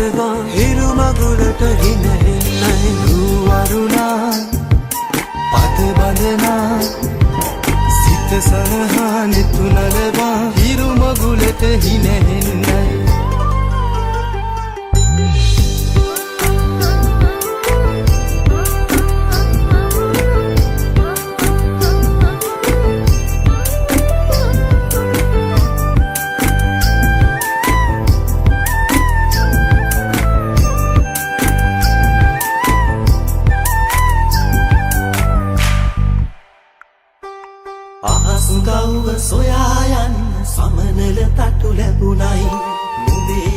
නලවා හිරු මගුලට හින එන්නයි රුවරුණා පද බඳනා සිත සරහා නිතු නලවා හිරු මගුලට හින එන්නයි අහසුගව්ව සොයා යන්න සමනල තටු ලැබුණයි නුඹේ